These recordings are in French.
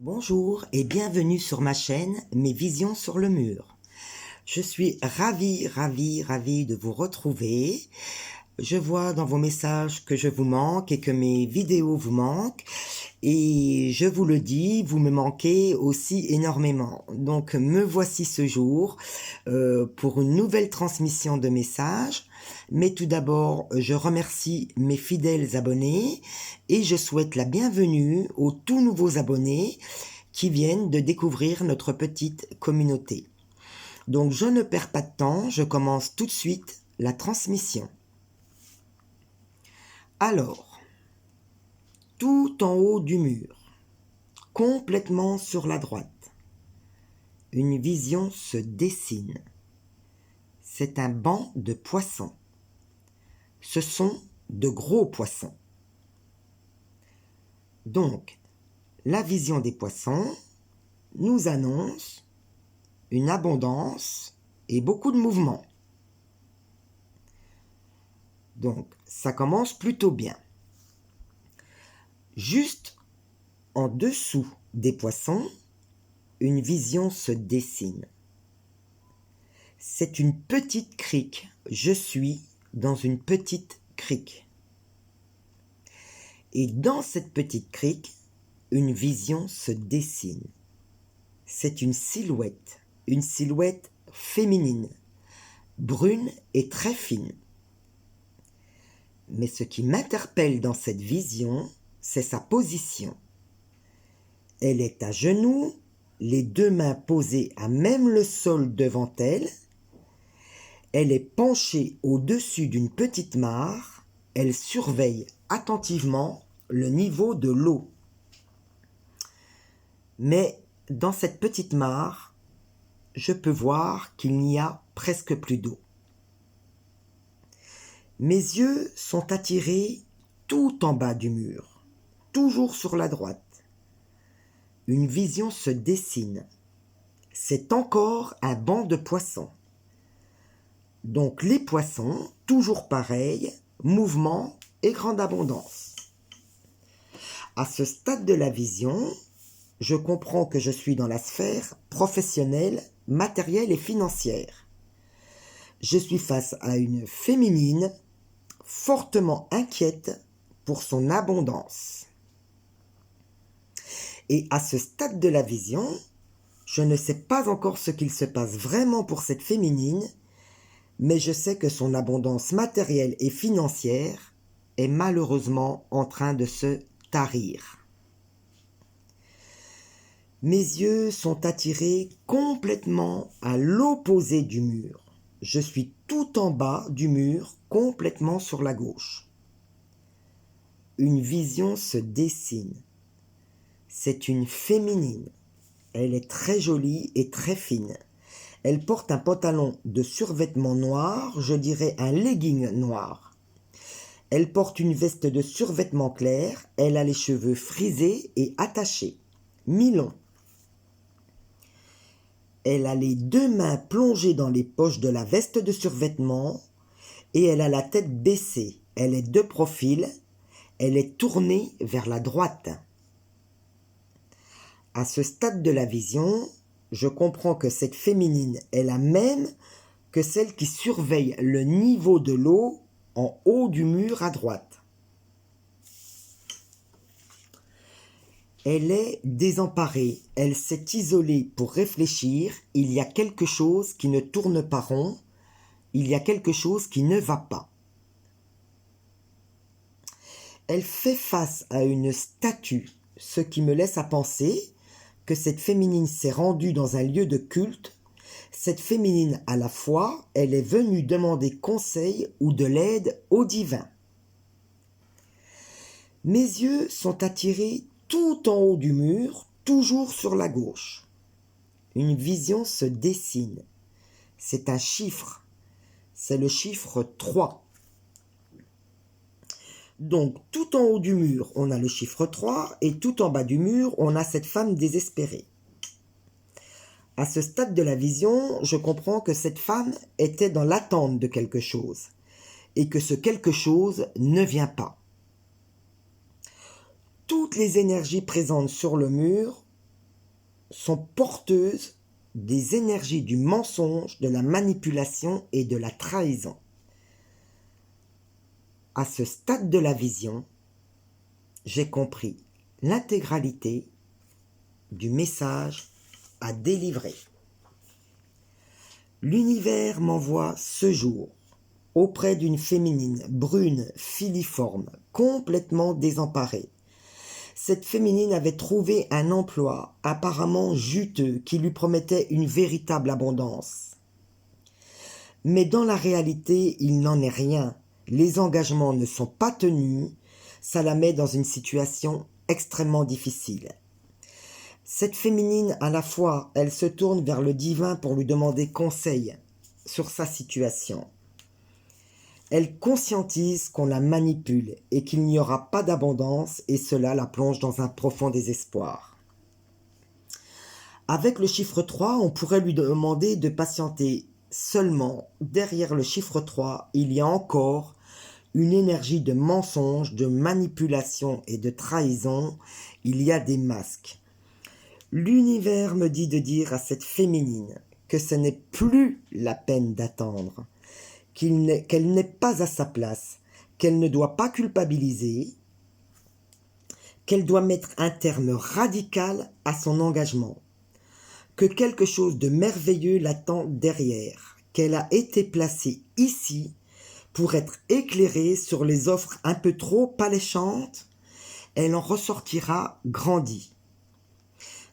Bonjour et bienvenue sur ma chaîne Mes Visions sur le mur. Je suis ravie de vous retrouver. Je vois dans vos messages que je vous manque et que mes vidéos vous manquent. Et je vous le dis, vous me manquez aussi énormément. Donc me voici ce jour pour une nouvelle transmission de messages. Mais tout d'abord, je remercie mes fidèles abonnés et je souhaite la bienvenue aux tout nouveaux abonnés qui viennent de découvrir notre petite communauté. Donc je ne perds pas de temps, je commence tout de suite la transmission. Alors, tout en haut du mur, complètement sur la droite, une vision se dessine. C'est un banc de poissons. Ce sont de gros poissons. Donc, la vision des poissons nous annonce une abondance et beaucoup de mouvements. Donc, ça commence plutôt bien. Juste en dessous des poissons, une vision se dessine. C'est une petite crique. Je suis dans une petite crique. Et dans cette petite crique, une vision se dessine. C'est une silhouette féminine, brune et très fine. Mais ce qui m'interpelle dans cette vision, c'est sa position. Elle est à genoux, les deux mains posées à même le sol devant elle. Elle est penchée au-dessus d'une petite mare. Elle surveille attentivement le niveau de l'eau. Mais dans cette petite mare, je peux voir qu'il n'y a presque plus d'eau. Mes yeux sont attirés tout en bas du mur, toujours sur la droite. Une vision se dessine. C'est encore un banc de poissons. Donc les poissons, toujours pareil, mouvement et grande abondance. À ce stade de la vision, je comprends que je suis dans la sphère professionnelle, matérielle et financière. Je suis face à une féminine fortement inquiète pour son abondance. Et à ce stade de la vision, je ne sais pas encore ce qu'il se passe vraiment pour cette féminine, mais je sais que son abondance matérielle et financière est malheureusement en train de se tarir. Mes yeux sont attirés complètement à l'opposé du mur. Je suis tout en bas du mur, complètement sur la gauche. Une vision se dessine. C'est une féminine. Elle est très jolie et très fine. Elle porte un pantalon de survêtement noir, je dirais un legging noir. Elle porte une veste de survêtement clair. Elle a les cheveux frisés et attachés, mi-longs. Elle a les deux mains plongées dans les poches de la veste de survêtement et elle a la tête baissée. Elle est de profil. Elle est tournée vers la droite. À ce stade de la vision, je comprends que cette féminine est la même que celle qui surveille le niveau de l'eau en haut du mur à droite. Elle est désemparée, elle s'est isolée pour réfléchir, il y a quelque chose qui ne tourne pas rond, il y a quelque chose qui ne va pas. Elle fait face à une statue, ce qui me laisse à penser que cette féminine s'est rendue dans un lieu de culte. Cette féminine, à la fois, elle est venue demander conseil ou de l'aide au divin. Mes yeux sont attirés tout en haut du mur, toujours sur la gauche. Une vision se dessine. C'est un chiffre. C'est le chiffre 3. Donc, tout en haut du mur, on a le chiffre 3 et tout en bas du mur, on a cette femme désespérée. À ce stade de la vision, je comprends que cette femme était dans l'attente de quelque chose et que ce quelque chose ne vient pas. Toutes les énergies présentes sur le mur sont porteuses des énergies du mensonge, de la manipulation et de la trahison. À ce stade de la vision, j'ai compris l'intégralité du message à délivrer. L'univers m'envoie ce jour auprès d'une féminine brune, filiforme, complètement désemparée. Cette féminine avait trouvé un emploi apparemment juteux qui lui promettait une véritable abondance. Mais dans la réalité, il n'en est rien. Les engagements ne sont pas tenus, ça la met dans une situation extrêmement difficile. Cette féminine, à la fois, elle se tourne vers le divin pour lui demander conseil sur sa situation. Elle conscientise qu'on la manipule et qu'il n'y aura pas d'abondance et cela la plonge dans un profond désespoir. Avec le chiffre 3, on pourrait lui demander de patienter. Seulement, derrière le chiffre 3, il y a encore une énergie de mensonge, de manipulation et de trahison. Il y a des masques. L'univers me dit de dire à cette féminine que ce n'est plus la peine d'attendre, qu'elle n'est pas à sa place, qu'elle ne doit pas culpabiliser, qu'elle doit mettre un terme radical à son engagement, que quelque chose de merveilleux l'attend derrière, qu'elle a été placée ici pour être éclairée sur les offres un peu trop alléchantes, elle en ressortira grandie.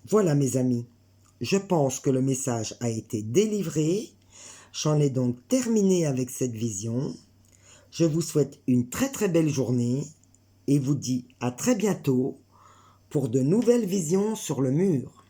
Voilà mes amis, je pense que le message a été délivré. J'en ai donc terminé avec cette vision. Je vous souhaite une très très belle journée et vous dis à très bientôt pour de nouvelles visions sur le mur.